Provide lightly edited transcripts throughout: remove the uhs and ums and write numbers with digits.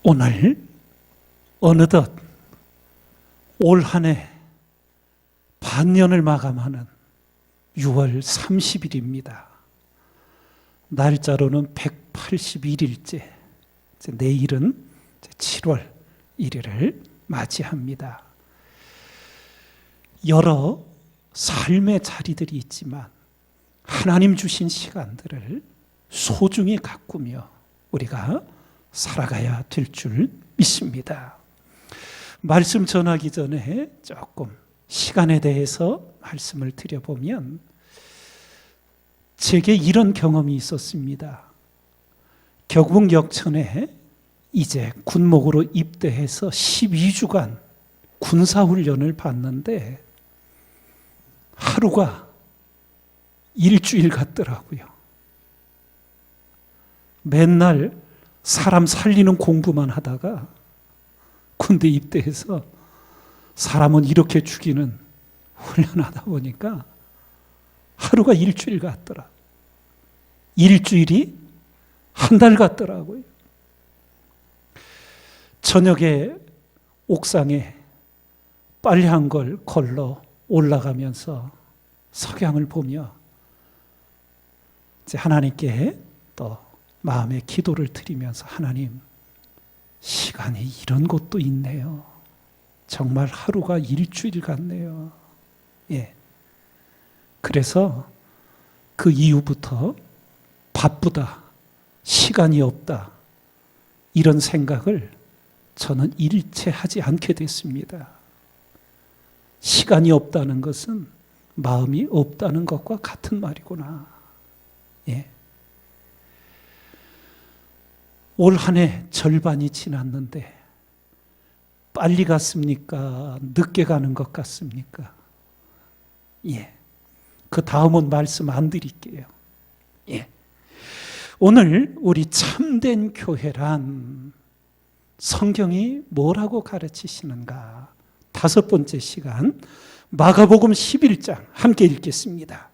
오늘 어느덧 올 한 해 반년을 마감하는 6월 30일입니다. 날짜로는 181일째, 내일은 7월 1일을 맞이합니다. 여러 삶의 자리들이 있지만 하나님 주신 시간들을 소중히 가꾸며 우리가 살아가야 될 줄 믿습니다. 말씀 전하기 전에 조금 시간에 대해서 말씀을 드려보면, 제게 이런 경험이 있었습니다. 경북 역천에 이제 군목으로 입대해서 12주간 군사훈련을 받는데 하루가 일주일 같더라고요. 맨날 사람 살리는 공부만 하다가 군대 입대해서 사람은 이렇게 죽이는 훈련하다 보니까 하루가 일주일 같더라. 일주일이 한 달 같더라고요. 저녁에 옥상에 빨래한 걸 걸러 올라가면서 석양을 보며 이제 하나님께 또 마음의 기도를 드리면서, 하나님, 시간이 이런 것도 있네요. 정말 하루가 일주일 같네요. 그래서 그 이후부터 바쁘다, 시간이 없다, 이런 생각을 저는 일체 하지 않게 됐습니다. 시간이 없다는 것은 마음이 없다는 것과 같은 말이구나. 올 한 해 절반이 지났는데 빨리 갔습니까? 늦게 가는 것 같습니까? 그 다음은 말씀 안 드릴게요. 오늘 우리 참된 교회란 성경이 뭐라고 가르치시는가? 5번째 시간, 마가복음 11장 함께 읽겠습니다.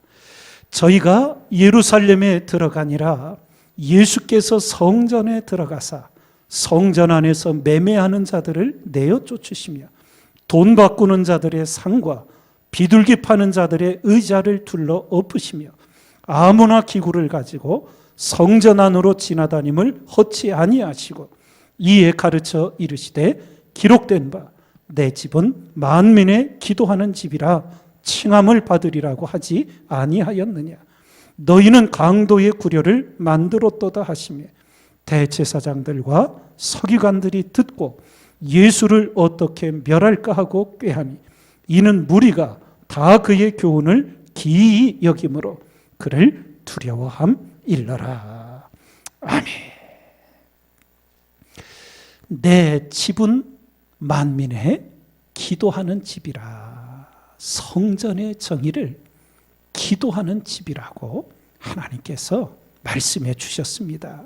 저희가 예루살렘에 들어가니라 예수께서 성전에 들어가사 성전 안에서 매매하는 자들을 내어 쫓으시며 돈 바꾸는 자들의 상과 비둘기 파는 자들의 의자를 둘러 엎으시며 아무나 기구를 가지고 성전 안으로 지나다님을 허치 아니하시고 이에 가르쳐 이르시되 기록된 바 내 집은 만민의 기도하는 집이라 칭함을 받으리라고 하지 아니하였느냐. 너희는 강도의 구려를 만들었도다 하시며 대제사장들과 서기관들이 듣고 예수를 어떻게 멸할까 하고 꾀하니 이는 무리가 다 그의 교훈을 기이히 여김으로 그를 두려워함일러라. 아멘. 내 집은 만민의 기도하는 집이라. 성전의 정의를 기도하는 집이라고 하나님께서 말씀해 주셨습니다.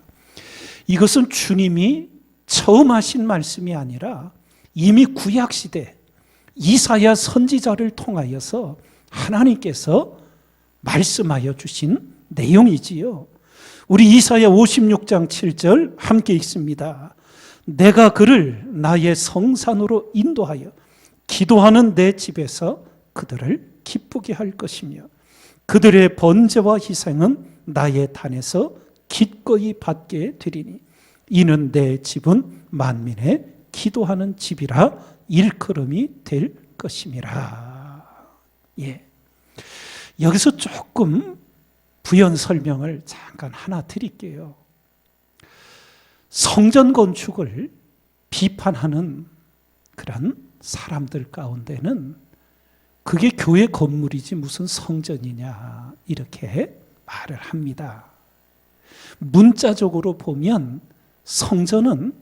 이것은 주님이 처음 하신 말씀이 아니라 이미 구약시대 이사야 선지자를 통하여서 하나님께서 말씀하여 주신 내용이지요. 우리 이사야 56장 7절 함께 읽습니다. 내가 그를 나의 성산으로 인도하여 기도하는 내 집에서 그들을 기쁘게 할 것이며 그들의 번제와 희생은 나의 단에서 기꺼이 받게 되리니 이는 내 집은 만민의 기도하는 집이라 일컬음이 될 것임이라. 여기서 조금 부연 설명을 잠깐 하나 드릴게요. 성전 건축을 비판하는 그런 사람들 가운데는 그게 교회 건물이지 무슨 성전이냐 이렇게 말을 합니다. 문자적으로 보면 성전은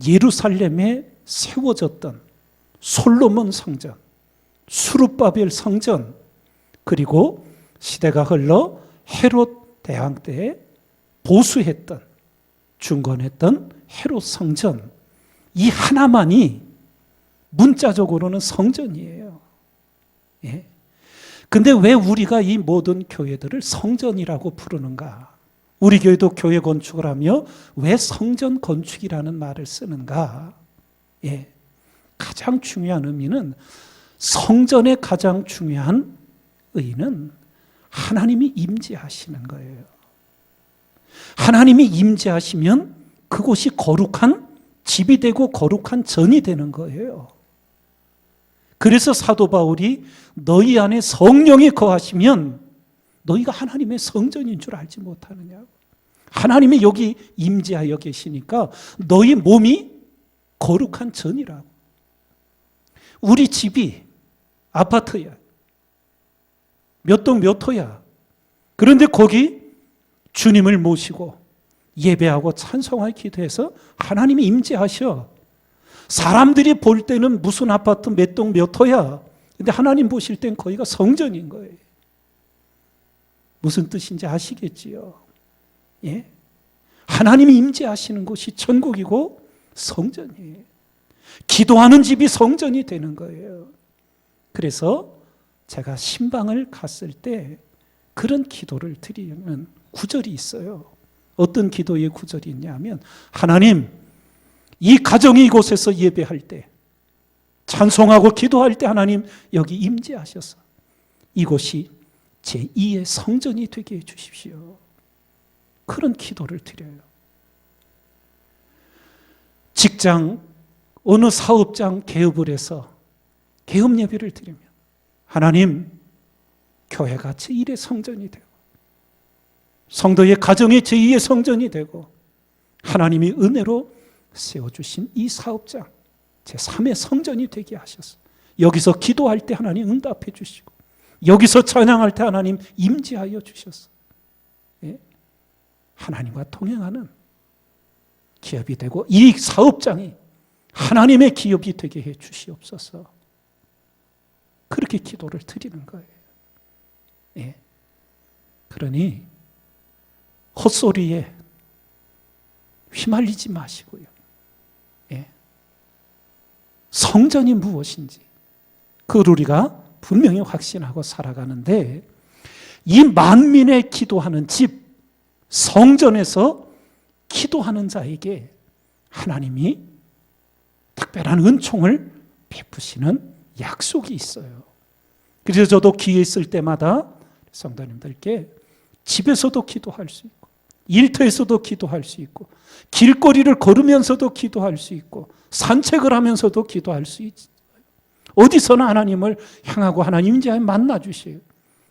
예루살렘에 세워졌던 솔로몬 성전, 수룹바벨 성전, 그리고 시대가 흘러 헤롯 대왕 때 보수했던, 중건했던 헤롯 성전, 이 하나만이 문자적으로는 성전이에요. 근데 왜 우리가 이 모든 교회들을 성전이라고 부르는가? 우리 교회도 교회 건축을 하며 왜 성전 건축이라는 말을 쓰는가? 예, 가장 중요한 의미는, 성전의 가장 중요한 의의는 하나님이 임재하시는 거예요. 하나님이 임재하시면 그곳이 거룩한 집이 되고 거룩한 전이 되는 거예요. 그래서 사도 바울이 너희 안에 성령이 거하시면 너희가 하나님의 성전인 줄 알지 못하느냐. 하나님이 여기 임재하여 계시니까 너희 몸이 거룩한 전이라고. 우리 집이 아파트야. 몇 동 몇 호야. 그런데 거기 주님을 모시고 예배하고 찬송하고 기도해서 하나님이 임재하셔. 사람들이 볼 때는 무슨 아파트 몇 동 몇 호야. 근데 하나님 보실 땐 거기가 성전인 거예요. 무슨 뜻인지 아시겠지요? 예? 하나님이 임재하시는 곳이 천국이고 성전이에요. 기도하는 집이 성전이 되는 거예요. 그래서 제가 신방을 갔을 때 그런 기도를 드리는 구절이 있어요. 어떤 기도의 구절이 있냐면, 하나님, 이 가정이 이곳에서 예배할 때, 찬송하고 기도할 때 하나님 여기 임재하셔서 이곳이 제2의 성전이 되게 해 주십시오. 그런 기도를 드려요. 직장, 어느 사업장 개업을 해서 개업 예배를 드리면, 하나님, 교회가 제1의 성전이 되고 성도의 가정이 제2의 성전이 되고 하나님이 은혜로 세워주신 이 사업장 제3의 성전이 되게 하셔서 여기서 기도할 때 하나님 응답해 주시고 여기서 찬양할 때 하나님 임재하여 주셔서, 예? 하나님과 동행하는 기업이 되고 이 사업장이 하나님의 기업이 되게 해 주시옵소서. 그렇게 기도를 드리는 거예요. 예. 그러니 헛소리에 휘말리지 마시고요. 예. 성전이 무엇인지 그걸 우리가 분명히 확신하고 살아가는데, 이 만민의 기도하는 집, 성전에서 기도하는 자에게 하나님이 특별한 은총을 베푸시는 약속이 있어요. 그래서 저도 기회 있을 때마다 성도님들께 집에서도 기도할 수 있고, 일터에서도 기도할 수 있고, 길거리를 걸으면서도 기도할 수 있고, 산책을 하면서도 기도할 수 있어요. 어디서나 하나님을 향하고 하나님 이제 만나 주세요.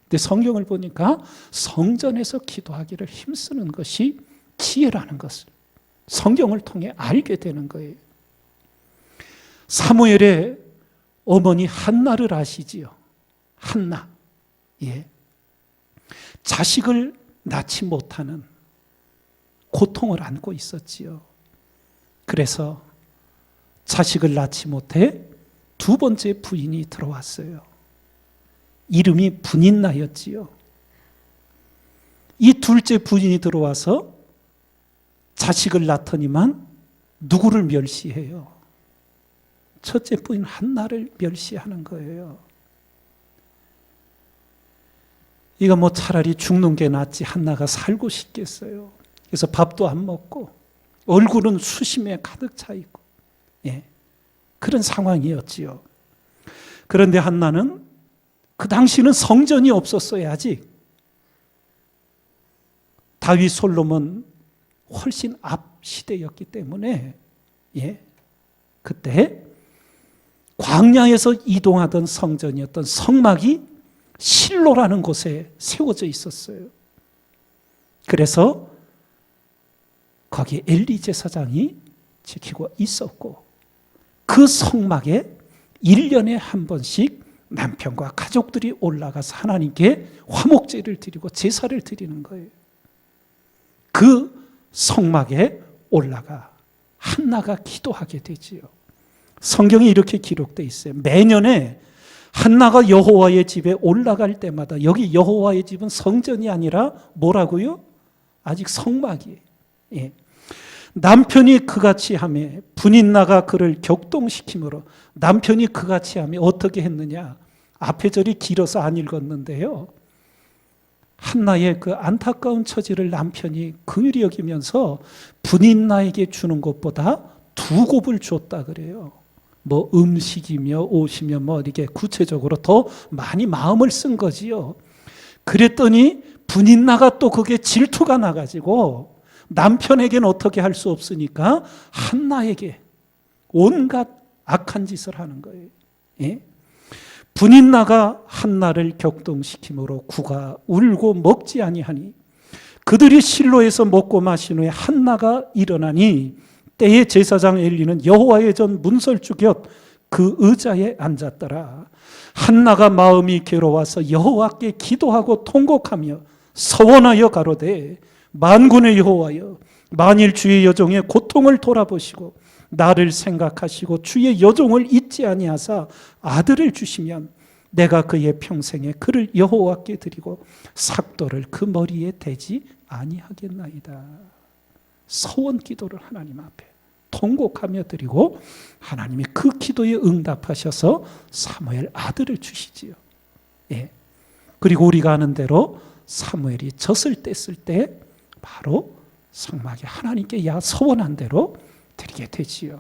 근데 성경을 보니까 성전에서 기도하기를 힘쓰는 것이 지혜라는 것을 성경을 통해 알게 되는 거예요. 사무엘의 어머니 한나를 아시지요? 한나. 예. 자식을 낳지 못하는 고통을 안고 있었지요. 그래서 자식을 낳지 못해 두 번째 부인이 들어왔어요. 이름이 분인나였지요. 이 둘째 부인이 들어와서 자식을 낳더니만 누구를 멸시해요? 첫째 부인 한나를 멸시하는 거예요. 이거 뭐 차라리 죽는 게 낫지 한나가 살고 싶겠어요. 그래서 밥도 안 먹고 얼굴은 수심에 가득 차 있고, 예, 그런 상황이었지요. 그런데 한나는 그 당시는 성전이 없었어요. 아직 다윗 솔로몬 훨씬 앞 시대였기 때문에, 예, 그때 광야에서 이동하던 성전이었던 성막이 실로라는 곳에 세워져 있었어요. 그래서 거기에 엘리 제사장이 지키고 있었고, 그 성막에 1년에 한 번씩 남편과 가족들이 올라가서 하나님께 화목제를 드리고 제사를 드리는 거예요. 그 성막에 올라가 한나가 기도하게 되지요. 성경에 이렇게 기록되어 있어요. 매년에 한나가 여호와의 집에 올라갈 때마다, 여기 여호와의 집은 성전이 아니라 뭐라고요? 아직 성막이에요. 예. 남편이 그같이 하매 분인나가 그를 격동시키므로, 남편이 그같이 하매 어떻게 했느냐? 앞에 절이 길어서 안 읽었는데요. 한나의 그 안타까운 처지를 남편이 긍휼히 여기면서 분인나에게 주는 것보다 2곱을 줬다 그래요. 뭐 음식이며 옷이며 뭐 이렇게 구체적으로 더 많이 마음을 쓴 거지요. 그랬더니 분인나가 또 그게 질투가 나가지고 남편에게는 어떻게 할 수 없으니까 한나에게 온갖 악한 짓을 하는 거예요. 예? 분인나가 한나를 격동시킴으로 구가 울고 먹지 아니하니 그들이 실로에서 먹고 마신 후에 한나가 일어나니 때에 제사장 엘리는 여호와의 전 문설주 곁 그 의자에 앉았더라. 한나가 마음이 괴로워서 여호와께 기도하고 통곡하며 서원하여 가로되 만군의 여호와여 만일 주의 여종의 고통을 돌아보시고 나를 생각하시고 주의 여종을 잊지 아니하사 아들을 주시면 내가 그의 평생에 그를 여호와께 드리고 삭도를 그 머리에 대지 아니하겠나이다. 서원 기도를 하나님 앞에 통곡하며 드리고 하나님이 그 기도에 응답하셔서 사무엘 아들을 주시지요. 예. 그리고 우리가 아는 대로 사무엘이 젖을 뗐을 때 바로 성막에 하나님께 서원한 대로 드리게 되지요.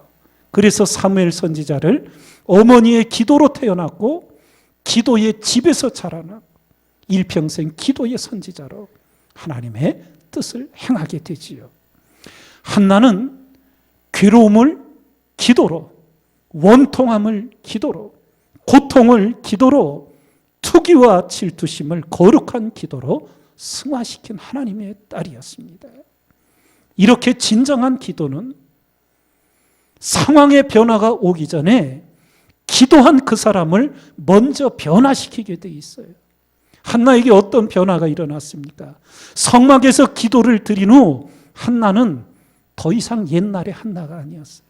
그래서 사무엘 선지자를 어머니의 기도로 태어났고 기도의 집에서 자라나 일평생 기도의 선지자로 하나님의 뜻을 행하게 되지요. 한나는 괴로움을 기도로, 원통함을 기도로, 고통을 기도로, 투기와 질투심을 거룩한 기도로 승화시킨 하나님의 딸이었습니다. 이렇게 진정한 기도는 상황의 변화가 오기 전에 기도한 그 사람을 먼저 변화시키게 돼 있어요. 한나에게 어떤 변화가 일어났습니까? 성막에서 기도를 드린 후 한나는 더 이상 옛날의 한나가 아니었어요.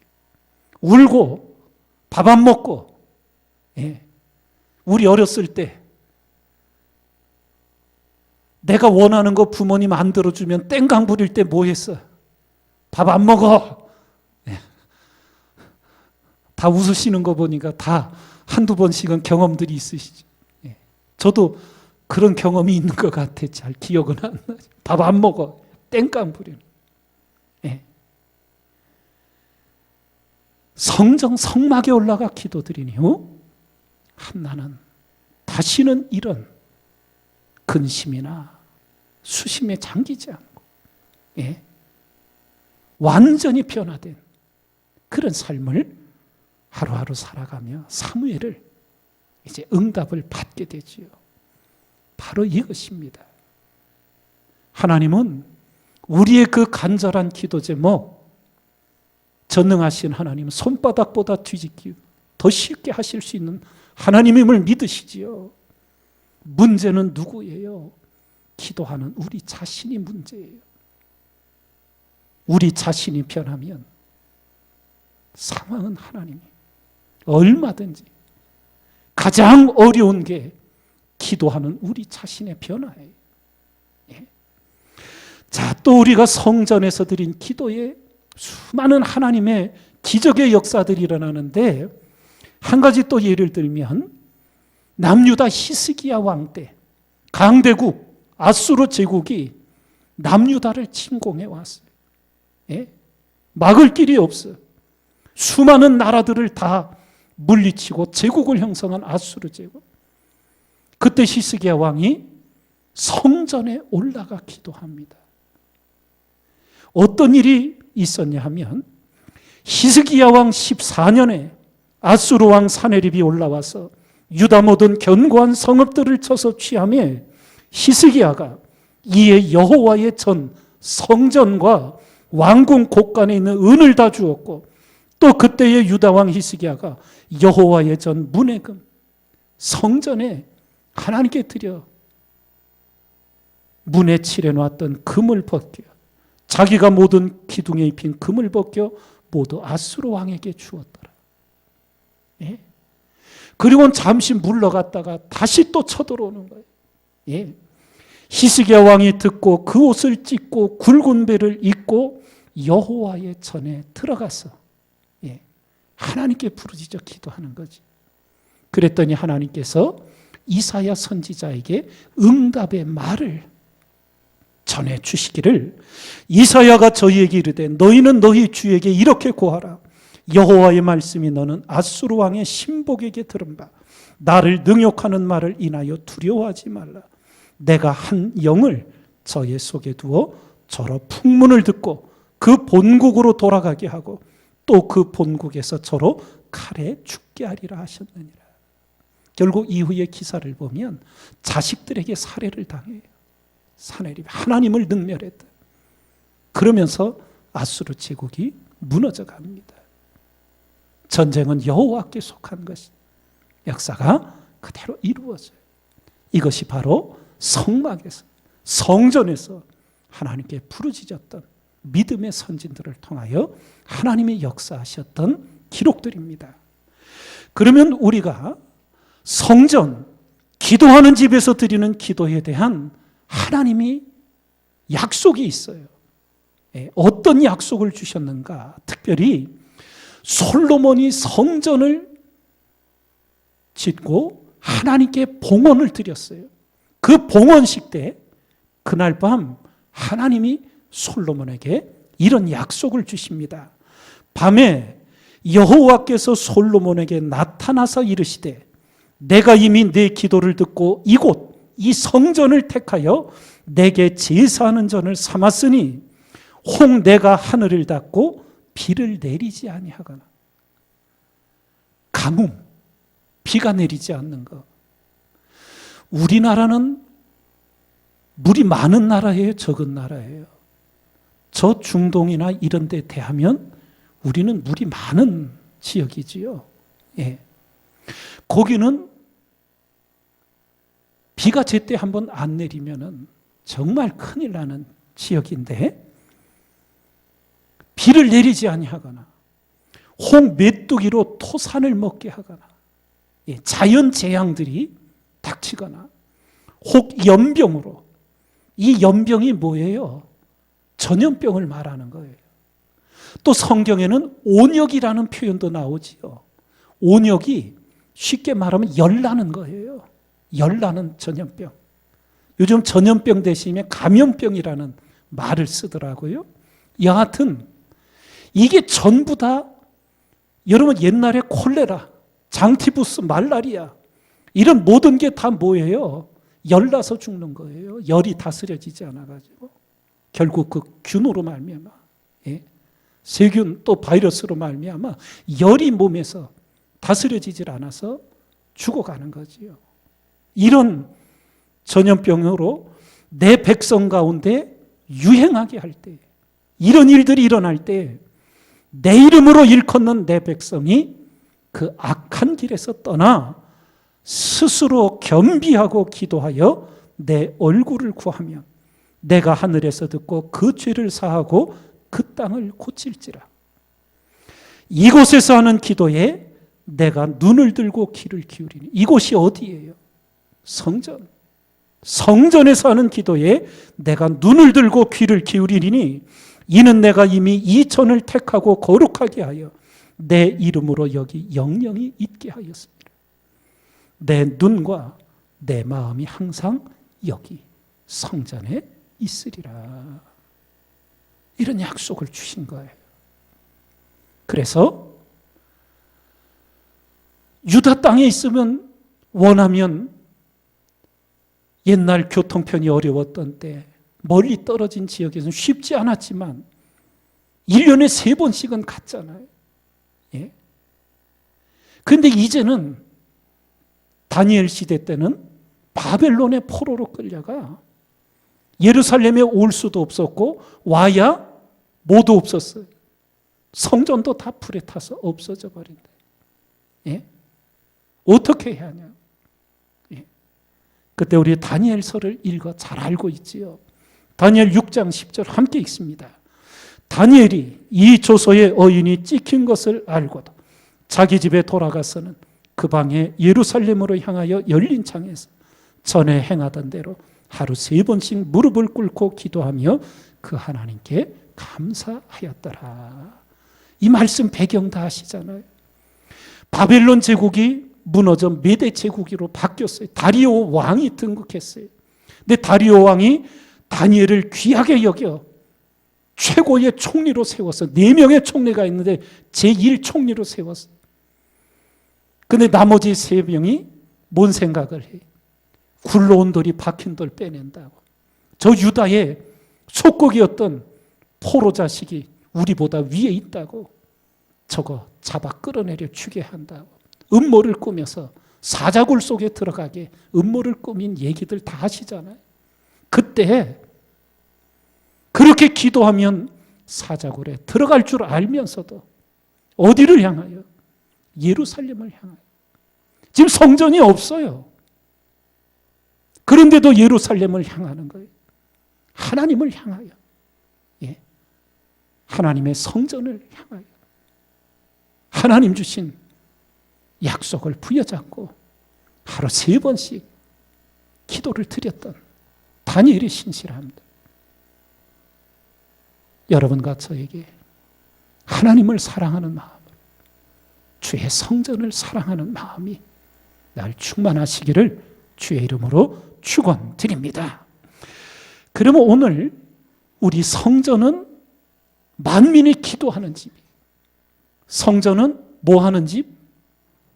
울고 밥 안 먹고, 예. 우리 어렸을 때 내가 원하는 거 부모님 안 들어주면 땡강 부릴 때 뭐 했어? 밥 안 먹어. 예. 다 웃으시는 거 보니까 다 한두 번씩은 경험들이 있으시죠. 예. 저도 그런 경험이 있는 것 같아. 잘 기억은 안 나죠. 밥 안 먹어. 땡깡 부리는. 예. 성막에 올라가 기도드린 후 한나는 다시는 이런 근심이나 수심에 잠기지 않고, 예. 완전히 변화된 그런 삶을 하루하루 살아가며 사무엘을 이제 응답을 받게 되지요. 바로 이것입니다. 하나님은 우리의 그 간절한 기도 제목, 전능하신 하나님은 손바닥보다 뒤집기 더 쉽게 하실 수 있는 하나님임을 믿으시지요. 문제는 누구예요? 기도하는 우리 자신이 문제예요. 우리 자신이 변하면 상황은 하나님이 얼마든지, 가장 어려운 게 기도하는 우리 자신의 변화예요. 예. 자, 또 우리가 성전에서 드린 기도에 수많은 하나님의 기적의 역사들이 일어나는데, 한 가지 또 예를 들면 남유다 히스기야 왕 때 강대국 아수르 제국이 남유다를 침공해 왔어요. 예? 막을 길이 없어요. 수많은 나라들을 다 물리치고 제국을 형성한 아수르 제국. 그때 히스기야 왕이 성전에 올라가 기도합니다. 어떤 일이 있었냐 하면, 히스기야 왕 14년에 아수르 왕 사네립이 올라와서 유다 모든 견고한 성읍들을 쳐서 취하며 히스기야가 이에 여호와의 전 성전과 왕궁 곳간에 있는 은을 다 주었고, 또 그때의 유다 왕 히스기야가 여호와의 전 문의 금, 성전에 하나님께 드려 문에 칠해놨던 금을 벗겨, 자기가 모든 기둥에 입힌 금을 벗겨 모두 아수르 왕에게 주었더라. 예? 그리고 잠시 물러갔다가 다시 또 쳐들어오는 거예요. 예. 히스기야 왕이 듣고 그 옷을 찢고 굵은 배를 입고 여호와의 전에 들어가서, 예, 하나님께 부르짖어 기도하는 거지. 그랬더니 하나님께서 이사야 선지자에게 응답의 말을 전해 주시기를 이사야가 저희에게 이르되 너희는 너희 주에게 이렇게 고하라. 여호와의 말씀이 너는 아수르 왕의 신복에게 들은 바 나를 능욕하는 말을 인하여 두려워하지 말라. 내가 한 영을 저의 속에 두어 저로 풍문을 듣고 그 본국으로 돌아가게 하고 또 그 본국에서 저로 칼에 죽게 하리라 하셨느니라. 결국 이후의 기사를 보면 자식들에게 살해를 당해요. 사내립 하나님을 능멸했다. 그러면서 아수르 제국이 무너져 갑니다. 전쟁은 여호와께 속한 것이 역사가 그대로 이루어져요. 이것이 바로 성막에서 성전에서 하나님께 부르짖었던 믿음의 선진들을 통하여 하나님이 역사하셨던 기록들입니다. 그러면 우리가 성전, 기도하는 집에서 드리는 기도에 대한 하나님이 약속이 있어요. 어떤 약속을 주셨는가? 특별히 솔로몬이 성전을 짓고 하나님께 봉헌을 드렸어요. 그 봉헌식 때 그날 밤 하나님이 솔로몬에게 이런 약속을 주십니다. 밤에 여호와께서 솔로몬에게 나타나서 이르시되 내가 이미 내 기도를 듣고 이곳 이 성전을 택하여 내게 제사하는 전을 삼았으니 혹 내가 하늘을 닫고 비를 내리지 아니하거나 가뭄, 비가 내리지 않는 것. 우리나라는 물이 많은 나라예요, 적은 나라예요? 저 중동이나 이런 데 대하면 우리는 물이 많은 지역이지요. 예. 거기는 비가 제때 한번 안 내리면은 정말 큰일 나는 지역인데 비를 내리지 아니하거나 혹 메뚜기로 토산을 먹게 하거나 자연 재앙들이 닥치거나 혹 연병으로, 이 연병이 뭐예요? 전염병을 말하는 거예요. 또 성경에는 온역이라는 표현도 나오지요. 온역이 쉽게 말하면 열나는 거예요. 열나는 전염병. 요즘 전염병 대신에 감염병이라는 말을 쓰더라고요. 여하튼 이게 전부 다 여러분 옛날에 콜레라, 장티푸스, 말라리아 이런 모든 게 다 뭐예요? 열나서 죽는 거예요. 열이 다스려지지 않아가지고 결국 그 균으로 말미암아, 세균 또 바이러스로 말미암아 열이 몸에서 다스려지질 않아서 죽어가는 거지요. 이런 전염병으로 내 백성 가운데 유행하게 할 때, 이런 일들이 일어날 때 내 이름으로 일컫는 내 백성이 그 악한 길에서 떠나 스스로 겸비하고 기도하여 내 얼굴을 구하면 내가 하늘에서 듣고 그 죄를 사하고 그 땅을 고칠지라. 이곳에서 하는 기도에 내가 눈을 들고 귀를 기울이니. 이곳이 어디예요? 성전. 성전에서 하는 기도에 내가 눈을 들고 귀를 기울이니 이는 내가 이미 이 전을 택하고 거룩하게 하여 내 이름으로 여기 영영이 있게 하였습니다. 내 눈과 내 마음이 항상 여기 성전에 있으리라. 이런 약속을 주신 거예요. 그래서 유다 땅에 있으면 원하면 옛날 교통편이 어려웠던 때 멀리 떨어진 지역에서는 쉽지 않았지만 1년에 3번씩은 갔잖아요. 예? 그런데 이제는 다니엘 시대 때는 바벨론의 포로로 끌려가 예루살렘에 올 수도 없었고 와야 모두 없었어요. 성전도 다 불에 타서 없어져 버린다. 예? 어떻게 해야 하냐? 예. 그때 우리 다니엘서를 읽어 잘 알고 있지요. 다니엘 6장 10절 함께 읽습니다. 다니엘이 이 조서의 어인이 찍힌 것을 알고도 자기 집에 돌아가서는 그 방에 예루살렘으로 향하여 열린 창에서 전에 행하던 대로 하루 3번씩 무릎을 꿇고 기도하며 그 하나님께 감사하였더라. 이 말씀 배경 다 아시잖아요. 바벨론 제국이 무너져 메대 제국으로 바뀌었어요. 다리오 왕이 등극했어요. 근데 다리오 왕이 다니엘을 귀하게 여겨 최고의 총리로 세워서 4명의 총리가 있는데 제1총리로 세웠어. 근데 나머지 3명이 뭔 생각을 해? 굴러온 돌이 박힌 돌 빼낸다고. 저 유다의 속국이었던 포로 자식이 우리보다 위에 있다고. 저거 잡아 끌어내려 죽게 한다고. 음모를 꾸며서 사자굴 속에 들어가게 음모를 꾸민 얘기들 다 하시잖아요. 그때 그렇게 기도하면 사자굴에 들어갈 줄 알면서도 어디를 향하여? 예루살렘을 향하여. 지금 성전이 없어요. 그런데도 예루살렘을 향하는 거예요. 하나님을 향하여. 예. 하나님의 성전을 향하여. 하나님 주신 약속을 부여잡고 하루 3번씩 기도를 드렸던 다니엘이 신실합니다. 여러분과 저에게 하나님을 사랑하는 마음, 주의 성전을 사랑하는 마음이 날 충만하시기를 주의 이름으로 축원드립니다. 그러면 오늘 우리 성전은 만민이 기도하는 집이에요. 성전은 뭐 하는 집?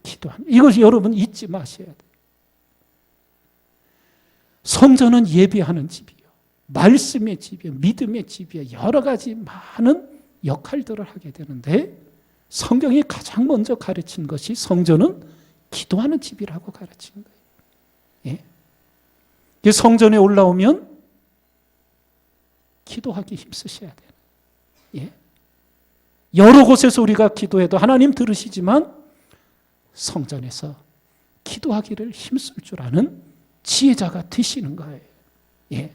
기도하는. 이것이 여러분 잊지 마셔야 돼요. 성전은 예배하는 집이에요. 말씀의 집이에요. 믿음의 집이에요. 여러 가지 많은 역할들을 하게 되는데 성경이 가장 먼저 가르친 것이 성전은 기도하는 집이라고 가르친 거예요. 예. 성전에 올라오면 기도하기 힘쓰셔야 돼요. 예. 여러 곳에서 우리가 기도해도 하나님 들으시지만 성전에서 기도하기를 힘쓸 줄 아는 지혜자가 되시는 거예요. 예.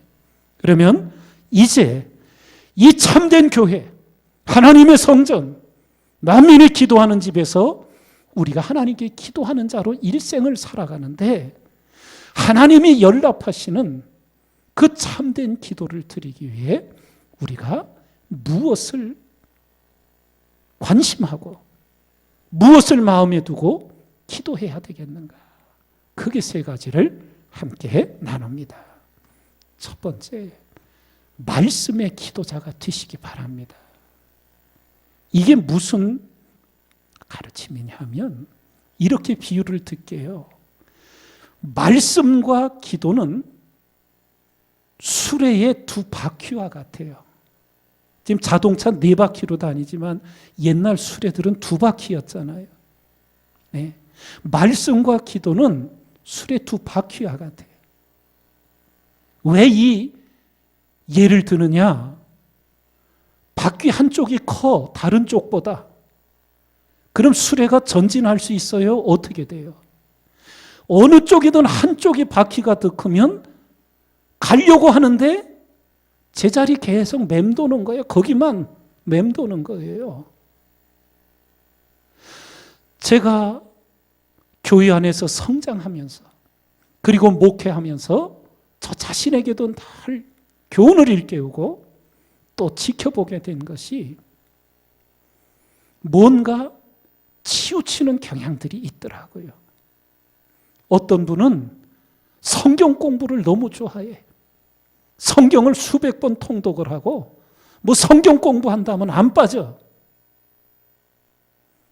그러면 이제 이 참된 교회, 하나님의 성전, 만민이 기도하는 집에서 우리가 하나님께 기도하는 자로 일생을 살아가는데 하나님이 연락하시는 그 참된 기도를 드리기 위해 우리가 무엇을 관심하고 무엇을 마음에 두고 기도해야 되겠는가? 크게 3가지를 함께 나눕니다. 첫 번째, 말씀의 기도자가 되시기 바랍니다. 이게 무슨 가르침이냐 하면 이렇게 비유를 듣게요. 말씀과 기도는 수레의 2바퀴와 같아요. 지금 자동차 4바퀴로 다니지만 옛날 수레들은 2바퀴였잖아요. 네. 말씀과 기도는 수레 2바퀴와 같아요. 왜 이 예를 드느냐? 바퀴 한쪽이 커, 다른 쪽보다. 그럼 수레가 전진할 수 있어요? 어떻게 돼요? 어느 쪽이든 한쪽이 바퀴가 더 크면 가려고 하는데 제자리 계속 맴도는 거예요. 거기만 맴도는 거예요. 제가 교회 안에서 성장하면서 그리고 목회하면서 저 자신에게도 늘 교훈을 일깨우고 또 지켜보게 된 것이 뭔가 치우치는 경향들이 있더라고요. 어떤 분은 성경 공부를 너무 좋아해. 성경을 수백 번 통독을 하고 뭐 성경 공부한다면 안 빠져.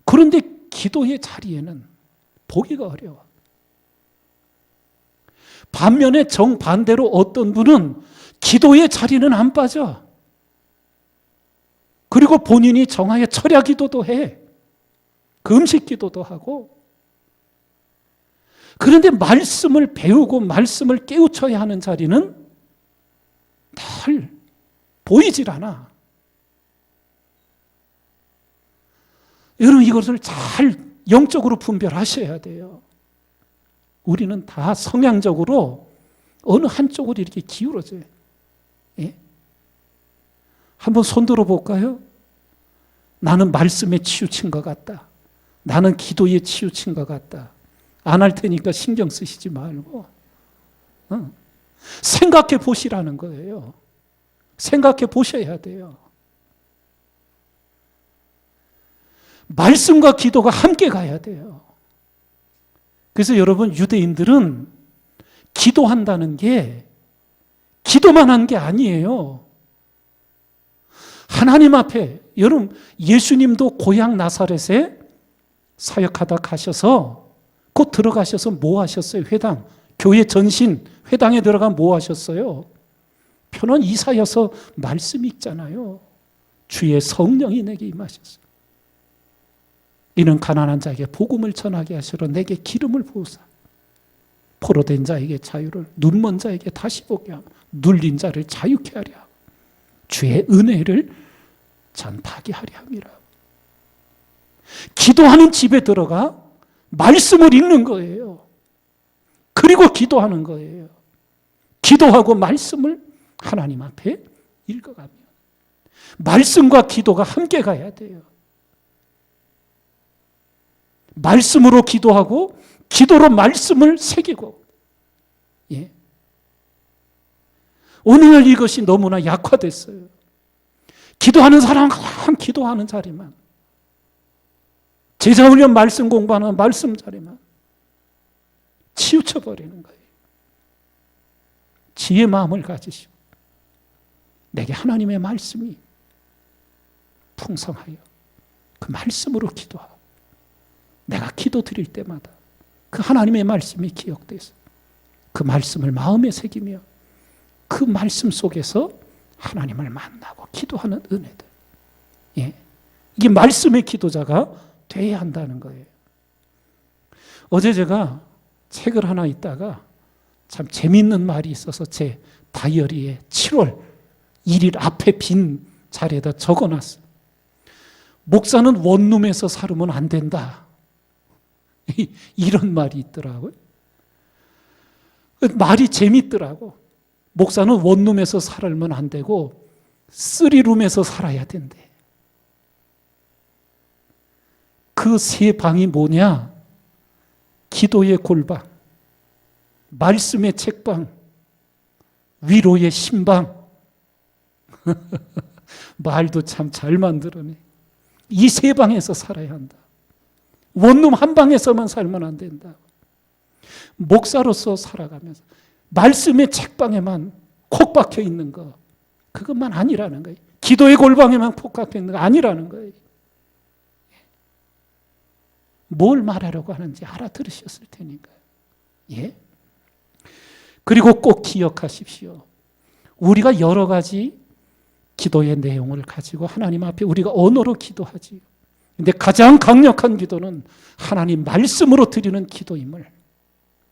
그런데 기도의 자리에는 보기가 어려워. 반면에 정반대로 어떤 분은 기도의 자리는 안 빠져. 그리고 본인이 정하여 철야 기도도 해. 금식 기도도 하고. 그런데 말씀을 배우고 말씀을 깨우쳐야 하는 자리는 늘 보이질 않아. 여러분 이것을 잘 영적으로 분별하셔야 돼요. 우리는 다 성향적으로 어느 한쪽으로 이렇게 기울어져요. 예? 한번 손들어 볼까요? 나는 말씀에 치우친 것 같다. 나는 기도에 치우친 것 같다. 안 할 테니까 신경 쓰시지 말고 생각해 보시라는 거예요. 생각해 보셔야 돼요. 말씀과 기도가 함께 가야 돼요. 그래서 여러분 유대인들은 기도한다는 게 기도만 한 게 아니에요. 하나님 앞에, 여러분, 예수님도 고향 나사렛에 사역하다 가셔서 곧 들어가셔서 뭐 하셨어요? 회당, 교회 전신 회당에 들어가 뭐 하셨어요? 편한 이사여서 말씀 읽잖아요. 주의 성령이 내게 임하셨어요. 이는 가난한 자에게 복음을 전하게 하시러 내게 기름을 부으사 포로된 자에게 자유를, 눈먼 자에게 다시 보게 하고 눌린 자를 자유케 하려 하고 주의 은혜를 전파하게 하려 함이라. 기도하는 집에 들어가 말씀을 읽는 거예요. 그리고 기도하는 거예요. 기도하고 말씀을 하나님 앞에 읽어가며 말씀과 기도가 함께 가야 돼요. 말씀으로 기도하고 기도로 말씀을 새기고. 예. 오늘날 이것이 너무나 약화됐어요. 기도하는 사람은 그냥 기도하는 자리만, 제자훈련 말씀 공부하는 말씀 자리만 치우쳐버리는 거예요. 지혜의 마음을 가지시고 내게 하나님의 말씀이 풍성하여 그 말씀으로 기도하고 내가 기도 드릴 때마다 그 하나님의 말씀이 기억돼서 그 말씀을 마음에 새기며 그 말씀 속에서 하나님을 만나고 기도하는 은혜들. 예. 이게 말씀의 기도자가 돼야 한다는 거예요. 어제 제가 책을 하나 읽다가 참 재미있는 말이 있어서 제 다이어리에 7월 1일 앞에 빈 자리에다 적어놨어요. 목사는 원룸에서 살면 안 된다. 이런 말이 있더라고요. 말이 재밌더라고. 목사는 원룸에서 살면 안 되고 3룸에서 살아야 된대. 그 세 방이 뭐냐? 기도의 골방, 말씀의 책방, 위로의 신방. 말도 참 잘 만들어내. 이 세 방에서 살아야 한다. 원룸 한 방에서만 살면 안 된다. 목사로서 살아가면서 말씀의 책방에만 콕 박혀 있는 거, 그것만 아니라는 거예요. 기도의 골방에만 콕 박혀 있는 거 아니라는 거예요. 뭘 말하려고 하는지 알아들으셨을 테니까요. 예? 그리고 꼭 기억하십시오. 우리가 여러 가지 기도의 내용을 가지고 하나님 앞에 우리가 언어로 기도하지. 근데 가장 강력한 기도는 하나님 말씀으로 드리는 기도임을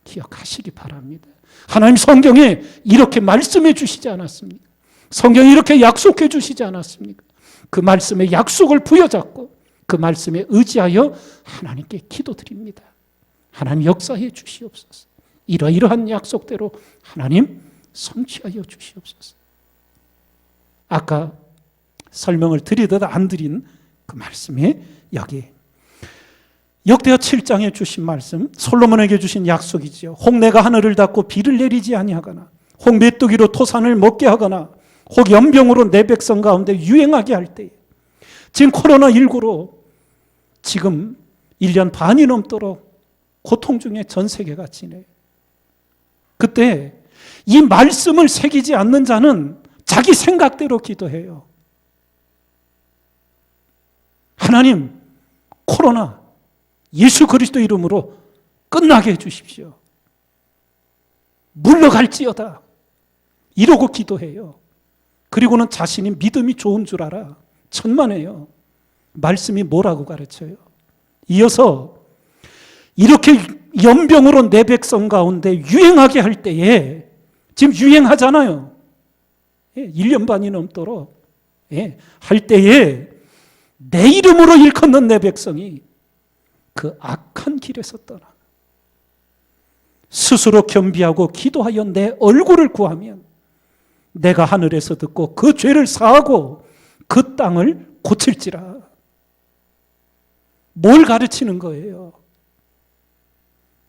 기억하시기 바랍니다. 하나님 성경에 이렇게 말씀해 주시지 않았습니까? 성경에 이렇게 약속해 주시지 않았습니까? 그 말씀의 약속을 부여잡고 그 말씀에 의지하여 하나님께 기도드립니다. 하나님 역사해 주시옵소서. 이러이러한 약속대로 하나님 성취하여 주시옵소서. 아까 설명을 드리듯 안 드린 그 말씀에 여기 역대하 7장에 주신 말씀, 솔로몬에게 주신 약속이지요. 혹 내가 하늘을 닫고 비를 내리지 아니하거나 혹 메뚜기로 토산을 먹게 하거나 혹 연병으로 내 백성 가운데 유행하게 할 때에, 지금 코로나19로 지금 1년 반이 넘도록 고통 중에 전 세계가 지내요. 그때 이 말씀을 새기지 않는 자는 자기 생각대로 기도해요. 하나님, 코로나 예수 그리스도 이름으로 끝나게 해주십시오. 물러갈지어다. 이러고 기도해요. 그리고는 자신이 믿음이 좋은 줄 알아. 천만에요. 말씀이 뭐라고 가르쳐요? 이어서 이렇게 연병으로 내 백성 가운데 유행하게 할 때에, 지금 유행하잖아요. 1년 반이 넘도록 할 때에 내 이름으로 일컫는 내 백성이 그 악한 길에서 떠나 스스로 겸비하고 기도하여 내 얼굴을 구하면 내가 하늘에서 듣고 그 죄를 사하고 그 땅을 고칠지라. 뭘 가르치는 거예요?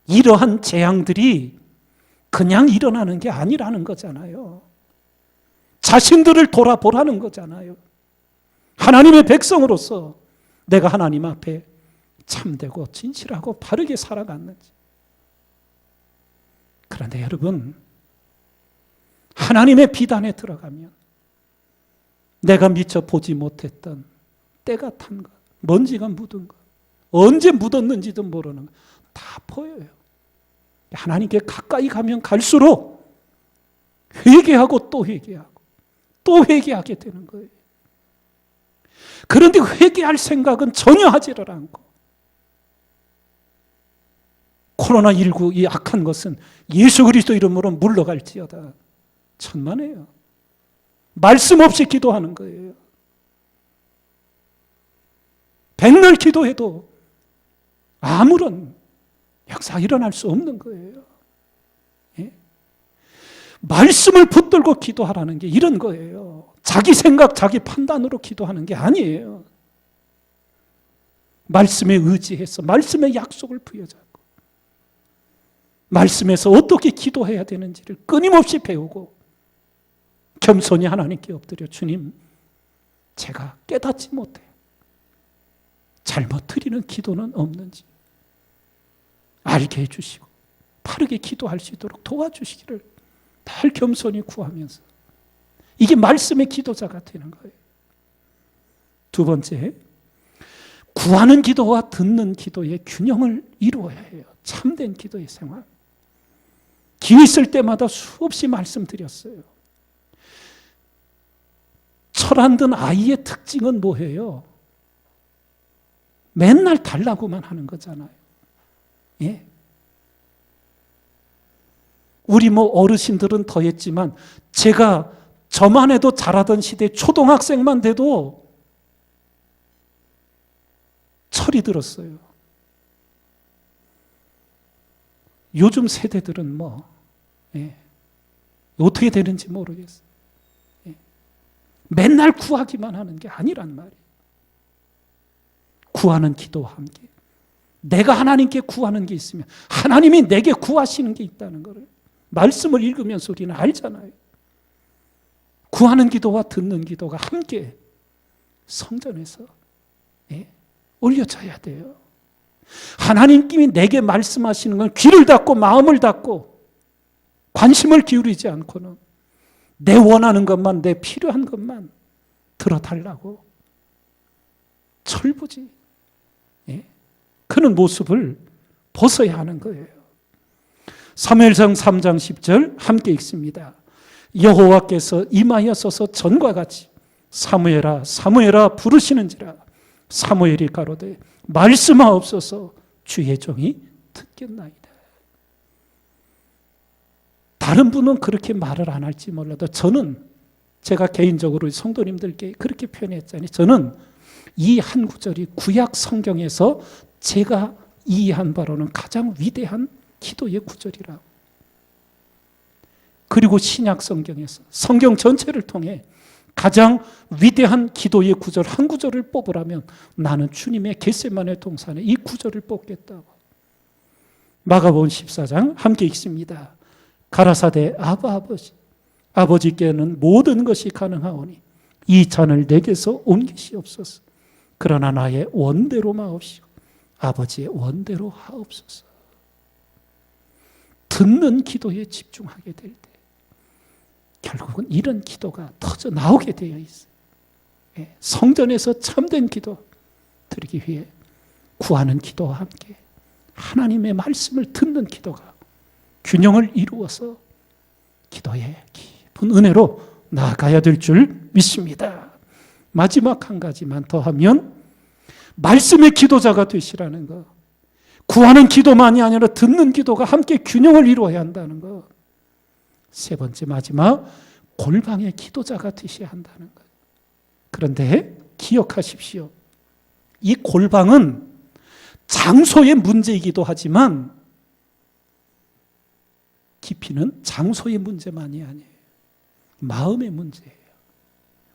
이러한 재앙들이 그냥 일어나는 게 아니라는 거잖아요. 자신들을 돌아보라는 거잖아요. 하나님의 백성으로서 내가 하나님 앞에 참되고 진실하고 바르게 살아갔는지. 그런데 여러분, 하나님의 비단에 들어가면 내가 미처 보지 못했던 때가 탄 것, 먼지가 묻은 것, 언제 묻었는지도 모르는 것 다 보여요. 하나님께 가까이 가면 갈수록 회개하고 또 회개하고 또 회개하게 되는 거예요. 그런데 회개할 생각은 전혀 하지를 않고, 코로나19 이 악한 것은 예수 그리스도 이름으로 물러갈지어다. 천만에요. 말씀 없이 기도하는 거예요. 백날 기도해도 아무런 역사가 일어날 수 없는 거예요. 예? 말씀을 붙들고 기도하라는 게 이런 거예요. 자기 생각, 자기 판단으로 기도하는 게 아니에요. 말씀에 의지해서 말씀의 약속을 부여잡고 말씀에서 어떻게 기도해야 되는지를 끊임없이 배우고 겸손히 하나님께 엎드려, 주님, 제가 깨닫지 못해 잘못 드리는 기도는 없는지 알게 해주시고 바르게 기도할 수 있도록 도와주시기를 늘 겸손히 구하면서, 이게 말씀의 기도자가 되는 거예요. 두 번째, 구하는 기도와 듣는 기도의 균형을 이루어야 해요. 참된 기도의 생활. 기회 있을 때마다 수없이 말씀드렸어요. 철 안 든 아이의 특징은 뭐예요? 맨날 달라고만 하는 거잖아요. 예. 우리 어르신들은 더 했지만, 제가 저만 해도 잘하던 시대 초등학생만 돼도 철이 들었어요. 요즘 세대들은 어떻게 되는지 모르겠어요. 예. 맨날 구하기만 하는 게 아니란 말이에요. 구하는 기도와 함께 내가 하나님께 구하는 게 있으면 하나님이 내게 구하시는 게 있다는 것을 말씀을 읽으면서 우리는 알잖아요. 구하는 기도와 듣는 기도가 함께 성전에서 올려져야 돼요. 하나님께서 내게 말씀하시는 건 귀를 닫고 마음을 닫고 관심을 기울이지 않고는 내 원하는 것만, 내 필요한 것만 들어달라고 철부지 그런 모습을 벗어야 하는 거예요. 사무엘상 3장 10절 함께 읽습니다. 여호와께서 임하여서서 전과 같이 사무엘아 사무엘아 부르시는지라. 사무엘이 가로되 말씀하옵소서, 주의 종이 듣겠나이다. 다른 분은 그렇게 말을 안 할지 몰라도 제가 개인적으로 성도님들께 그렇게 표현했잖아요. 저는 이 한 구절이 구약 성경에서 제가 이해한 바로는 가장 위대한 기도의 구절이라. 그리고 신약 성경에서 성경 전체를 통해 가장 위대한 기도의 구절 한 구절을 뽑으라면 나는 주님의 겟세마네 동산에 이 구절을 뽑겠다고. 마가복음 14장 함께 읽습니다. 가라사대 아바 아버지, 아버지께는 모든 것이 가능하오니 이 잔을 내게서 옮기시옵소서. 그러나 나의 원대로 마옵시고 아버지의 원대로 하옵소서. 듣는 기도에 집중하게 될 때 결국은 이런 기도가 터져 나오게 되어 있어요. 성전에서 참된 기도 드리기 위해 구하는 기도와 함께 하나님의 말씀을 듣는 기도가 균형을 이루어서 기도의 깊은 은혜로 나아가야 될 줄 믿습니다. 마지막 한 가지만 더 하면 말씀의 기도자가 되시라는 것. 구하는 기도만이 아니라 듣는 기도가 함께 균형을 이루어야 한다는 것. 세 번째 마지막, 골방의 기도자가 되셔야 한다는 것. 그런데 기억하십시오. 이 골방은 장소의 문제이기도 하지만 깊이는 장소의 문제만이 아니에요. 마음의 문제예요.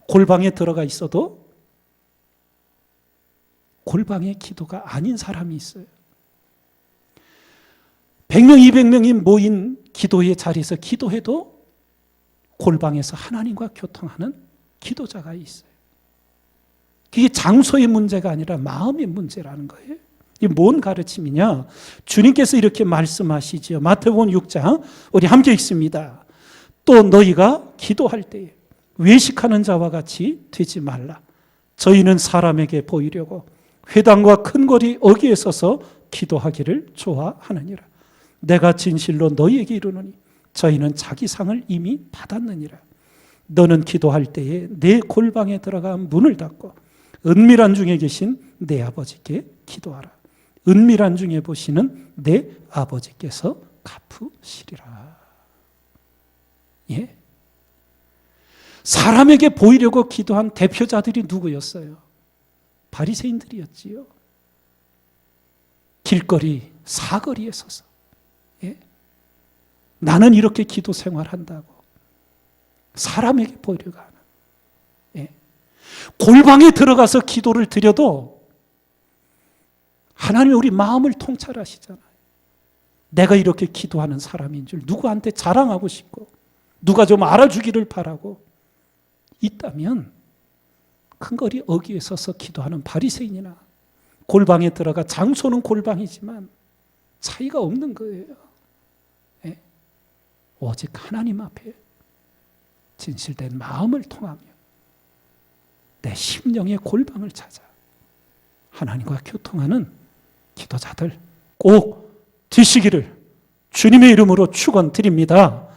골방에 들어가 있어도 골방의 기도가 아닌 사람이 있어요. 100명, 200명이 모인 기도의 자리에서 기도해도 골방에서 하나님과 교통하는 기도자가 있어요. 그게 장소의 문제가 아니라 마음의 문제라는 거예요. 이게 뭔 가르침이냐? 주님께서 이렇게 말씀하시죠. 마태복음 6장 우리 함께 읽습니다. 또 너희가 기도할 때에 외식하는 자와 같이 되지 말라. 저희는 사람에게 보이려고 회당과 큰 거리 어귀에 서서 기도하기를 좋아하느니라. 내가 진실로 너희에게 이르노니 저희는 자기 상을 이미 받았느니라. 너는 기도할 때에 내 골방에 들어가 문을 닫고 은밀한 중에 계신 내 아버지께 기도하라. 은밀한 중에 보시는 내 아버지께서 갚으시리라. 예? 사람에게 보이려고 기도한 대표자들이 누구였어요? 바리새인들이었지요. 길거리, 사거리에 서서. 예? 나는 이렇게 기도 생활한다고. 사람에게 보이려고 하는. 예? 골방에 들어가서 기도를 드려도 하나님이 우리 마음을 통찰하시잖아요. 내가 이렇게 기도하는 사람인 줄 누구한테 자랑하고 싶고 누가 좀 알아주기를 바라고 있다면 큰 거리 어귀에 서서 기도하는 바리새인이나 골방에 들어가 장소는 골방이지만 차이가 없는 거예요. 예? 오직 하나님 앞에 진실된 마음을 통하며 내 심령의 골방을 찾아 하나님과 교통하는 기도자들 꼭 되시기를 주님의 이름으로 축원드립니다.